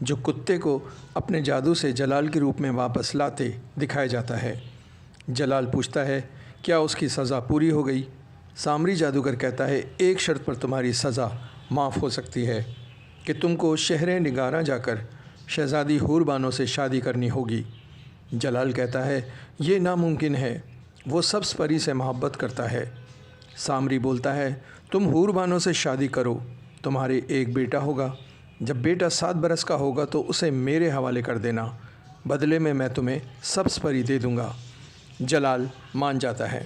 جو کتے کو اپنے جادو سے جلال کے روپ میں واپس لاتے دکھایا جاتا ہے۔ جلال پوچھتا ہے کیا اس کی سزا پوری ہو گئی؟ سامری جادوگر کہتا ہے ایک شرط پر تمہاری سزا معاف ہو سکتی ہے کہ تم کو شہر نگاراں جا کر شہزادی حور بانو سے شادی کرنی ہوگی۔ جلال کہتا ہے یہ ناممکن ہے، وہ سبز پری سے محبت کرتا ہے۔ سامری بولتا ہے تم حور بانو سے شادی کرو، تمہارے ایک بیٹا ہوگا، جب بیٹا 7 برس کا ہوگا تو اسے میرے حوالے کر دینا، بدلے میں تمہیں سبز پری دے دوں گا۔ جلال مان جاتا ہے۔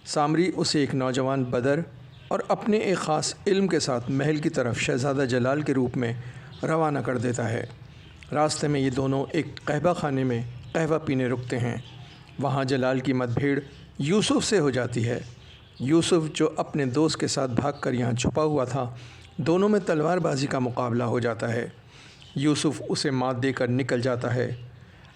سامری اسے ایک نوجوان بدر اور اپنے ایک خاص علم کے ساتھ محل کی طرف شہزادہ جلال کے روپ میں روانہ کر دیتا ہے۔ راستے میں یہ دونوں ایک قہوہ خانے میں قہوہ پینے رکتے ہیں۔ وہاں جلال کی مت بھیڑ یوسف سے ہو جاتی ہے۔ یوسف جو اپنے دوست کے ساتھ بھاگ کر یہاں چھپا ہوا تھا، دونوں میں تلوار بازی کا مقابلہ ہو جاتا ہے۔ یوسف اسے مات دے کر نکل جاتا ہے۔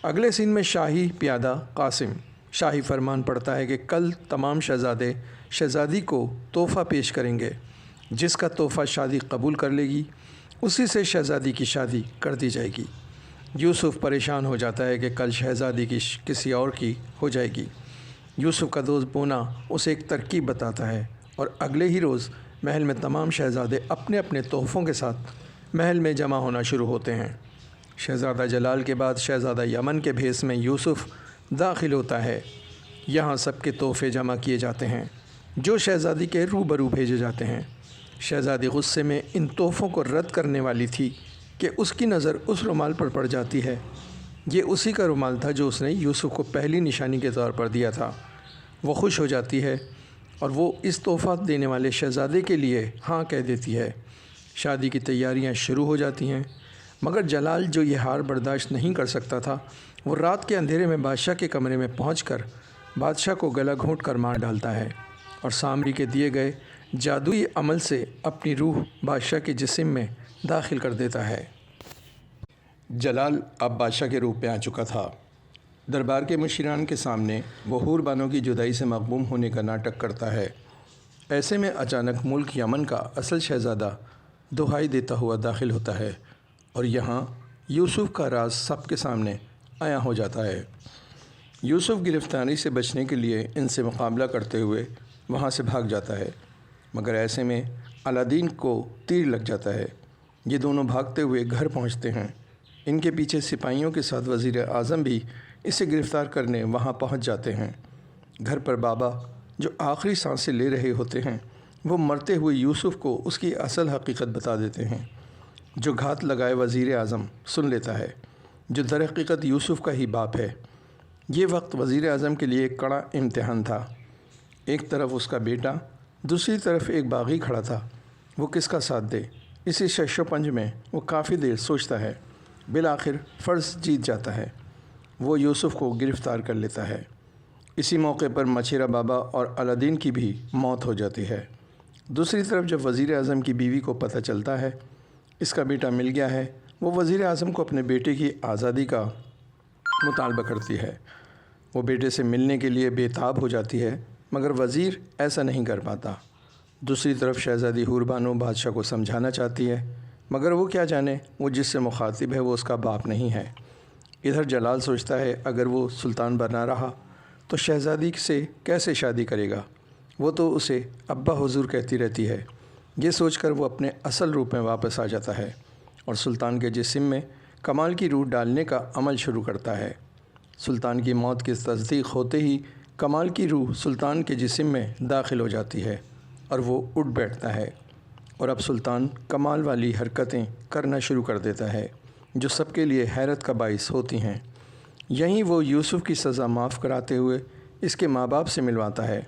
اگلے سین میں شاہی پیادہ قاسم شاہی فرمان پڑتا ہے کہ کل تمام شہزادے شہزادی کو تحفہ پیش کریں گے، جس کا تحفہ شادی قبول کر لے گی اسی سے شہزادی کی شادی کر دی جائے گی۔ یوسف پریشان ہو جاتا ہے کہ کل شہزادی کی کسی اور کی ہو جائے گی۔ یوسف کا دوست بونا اسے ایک ترکیب بتاتا ہے اور اگلے ہی روز محل میں تمام شہزادے اپنے اپنے تحفوں کے ساتھ محل میں جمع ہونا شروع ہوتے ہیں۔ شہزادہ جلال کے بعد شہزادہ یمن کے بھیس میں یوسف داخل ہوتا ہے۔ یہاں سب کے تحفے جمع کیے جاتے ہیں جو شہزادی کے روبرو بھیجے جاتے ہیں۔ شہزادی غصے میں ان تحفوں کو رد کرنے والی تھی کہ اس کی نظر اس رومال پر پڑ جاتی ہے۔ یہ اسی کا رومال تھا جو اس نے یوسف کو پہلی نشانی کے طور پر دیا تھا۔ وہ خوش ہو جاتی ہے اور وہ اس تحفہ دینے والے شہزادے کے لیے ہاں کہہ دیتی ہے۔ شادی کی تیاریاں شروع ہو جاتی ہیں، مگر جلال جو یہ ہار برداشت نہیں کر سکتا تھا، وہ رات کے اندھیرے میں بادشاہ کے کمرے میں پہنچ کر بادشاہ کو گلا گھونٹ کر مار ڈالتا ہے اور سامری کے دیے گئے جادوئی عمل سے اپنی روح بادشاہ کے جسم میں داخل کر دیتا ہے۔ جلال اب بادشاہ کے روپ میں آ چکا تھا۔ دربار کے مشیران کے سامنے وہ حور بانو کی جدائی سے مغموم ہونے کا ناٹک کرتا ہے۔ ایسے میں اچانک ملک یمن کا اصل شہزادہ دہائی دیتا ہوا داخل ہوتا ہے اور یہاں یوسف کا راز سب کے سامنے عیاں ہو جاتا ہے۔ یوسف گرفتاری سے بچنے کے لیے ان سے مقابلہ کرتے ہوئے وہاں سے بھاگ جاتا ہے، مگر ایسے میں الادین کو تیر لگ جاتا ہے۔ یہ دونوں بھاگتے ہوئے گھر پہنچتے ہیں۔ ان کے پیچھے سپاہیوں کے ساتھ وزیر اعظم بھی اسے گرفتار کرنے وہاں پہنچ جاتے ہیں۔ گھر پر بابا جو آخری سانسیں لے رہے ہوتے ہیں، وہ مرتے ہوئے یوسف کو اس کی اصل حقیقت بتا دیتے ہیں۔ جو گھات لگائے وزیر اعظم سن لیتا ہے، جو در حقیقت یوسف کا ہی باپ ہے۔ یہ وقت وزیر اعظم کے لیے ایک کڑا امتحان تھا۔ ایک طرف اس کا بیٹا، دوسری طرف ایک باغی کھڑا تھا۔ وہ کس کا ساتھ دے؟ اسی شش و پنج میں وہ کافی دیر سوچتا ہے۔ بالآخر فرض جیت جاتا ہے۔ وہ یوسف کو گرفتار کر لیتا ہے۔ اسی موقع پر مچھیرہ بابا اور الادین کی بھی موت ہو جاتی ہے۔ دوسری طرف جب وزیر اعظم کی بیوی کو پتہ چلتا ہے اس کا بیٹا مل گیا ہے، وہ وزیر اعظم کو اپنے بیٹے کی آزادی کا مطالبہ کرتی ہے۔ وہ بیٹے سے ملنے کے لیے بے تاب ہو جاتی ہے، مگر وزیر ایسا نہیں کر پاتا۔ دوسری طرف شہزادی حور بانو بادشاہ کو سمجھانا چاہتی ہے، مگر وہ کیا جانے، وہ جس سے مخاطب ہے وہ اس کا باپ نہیں ہے۔ ادھر جلال سوچتا ہے اگر وہ سلطان بنا رہا تو شہزادی سے کیسے شادی کرے گا؟ وہ تو اسے ابا حضور کہتی رہتی ہے۔ یہ سوچ کر وہ اپنے اصل روپ میں واپس آ جاتا ہے اور سلطان کے جسم میں کمال کی روح ڈالنے کا عمل شروع کرتا ہے۔ سلطان کی موت کی تصدیق ہوتے ہی کمال کی روح سلطان کے جسم میں داخل ہو جاتی ہے اور وہ اٹھ بیٹھتا ہے اور اب سلطان کمال والی حرکتیں کرنا شروع کر دیتا ہے جو سب کے لیے حیرت کا باعث ہوتی ہیں۔ یہیں وہ یوسف کی سزا معاف کراتے ہوئے اس کے ماں باپ سے ملواتا ہے۔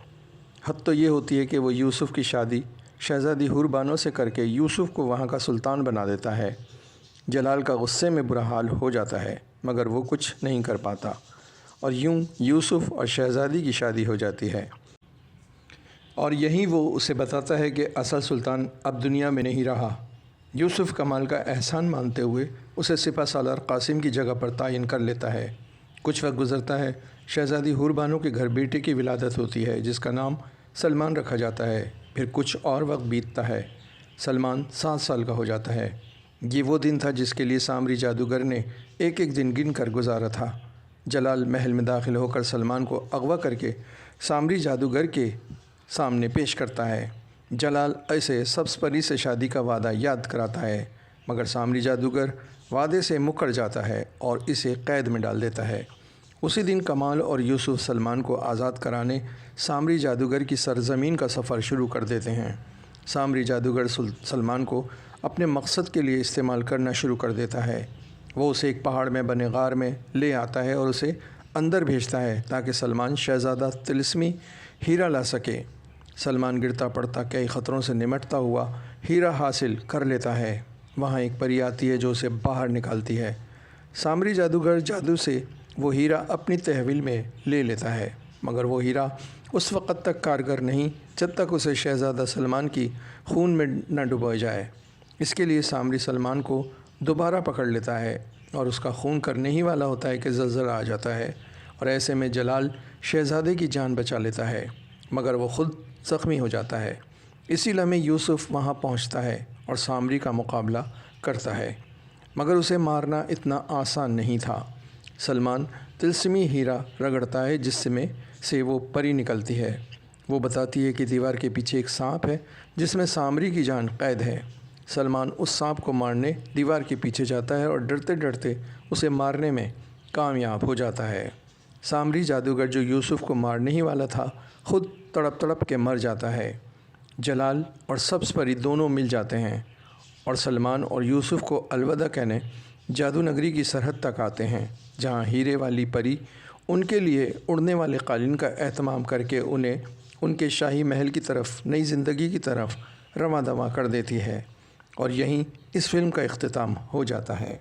حد تو یہ ہوتی ہے کہ وہ یوسف کی شادی شہزادی حور بانو سے کر کے یوسف کو وہاں کا سلطان بنا دیتا ہے۔ جلال کا غصے میں برا حال ہو جاتا ہے، مگر وہ کچھ نہیں کر پاتا اور یوں یوسف اور شہزادی کی شادی ہو جاتی ہے۔ اور یہیں وہ اسے بتاتا ہے کہ اصل سلطان اب دنیا میں نہیں رہا۔ یوسف کمال کا احسان مانتے ہوئے اسے سپہ سالار قاسم کی جگہ پر تعین کر لیتا ہے۔ کچھ وقت گزرتا ہے، شہزادی حور بانو کے گھر بیٹے کی ولادت ہوتی ہے جس کا نام سلمان رکھا جاتا ہے۔ پھر کچھ اور وقت بیتتا ہے، سلمان 7 سال کا ہو جاتا ہے، یہ وہ دن تھا جس کے لیے سامری جادوگر نے ایک ایک دن گن کر گزارا تھا۔ جلال محل میں داخل ہو کر سلمان کو اغوا کر کے سامری جادوگر کے سامنے پیش کرتا ہے۔ جلال اسے سبز پری سے شادی کا وعدہ یاد کراتا ہے، مگر سامری جادوگر وعدے سے مکر جاتا ہے اور اسے قید میں ڈال دیتا ہے۔ اسی دن کمال اور یوسف سلمان کو آزاد کرانے سامری جادوگر کی سرزمین کا سفر شروع کر دیتے ہیں۔ سامری جادوگر سلمان کو اپنے مقصد کے لیے استعمال کرنا شروع کر دیتا ہے۔ وہ اسے ایک پہاڑ میں بنے غار میں لے آتا ہے اور اسے اندر بھیجتا ہے تاکہ سلمان شہزادہ طلسمی ہیرا لا سکے۔ سلمان گرتا پڑتا کئی خطروں سے نمٹتا ہوا ہیرا حاصل کر لیتا ہے۔ وہاں ایک پری آتی ہے جو اسے باہر نکالتی ہے۔ سامری جادوگر جادو سے وہ ہیرا اپنی تحویل میں لے لیتا ہے، مگر وہ ہیرا اس وقت تک کارگر نہیں جب تک اسے شہزادہ سلمان کی خون میں نہ ڈبویا جائے۔ اس کے لیے سامری سلمان کو دوبارہ پکڑ لیتا ہے اور اس کا خون کرنے ہی والا ہوتا ہے کہ زلزلہ آ جاتا ہے، اور ایسے میں جلال شہزادے کی جان بچا لیتا ہے، مگر وہ خود زخمی ہو جاتا ہے۔ اسی لمحے یوسف وہاں پہنچتا ہے اور سامری کا مقابلہ کرتا ہے، مگر اسے مارنا اتنا آسان نہیں تھا۔ سلمان طلسمی ہیرا رگڑتا ہے جس میں سے وہ پری نکلتی ہے۔ وہ بتاتی ہے کہ دیوار کے پیچھے ایک سانپ ہے جس میں سامری کی جان قید ہے۔ سلمان اس سانپ کو مارنے دیوار کے پیچھے جاتا ہے اور ڈرتے ڈرتے اسے مارنے میں کامیاب ہو جاتا ہے۔ سامری جادوگر جو یوسف کو مارنے ہی والا تھا خود تڑپ تڑپ کے مر جاتا ہے۔ جلال اور سبز پری دونوں مل جاتے ہیں اور سلمان اور یوسف کو الوداع کہنے جادو نگری کی سرحد تک آتے ہیں، جہاں ہیرے والی پری ان کے لیے اڑنے والے قالین کا اہتمام کر کے انہیں ان کے شاہی محل کی طرف، نئی زندگی کی طرف رواں دواں کر دیتی ہے، اور یہیں اس فلم کا اختتام ہو جاتا ہے۔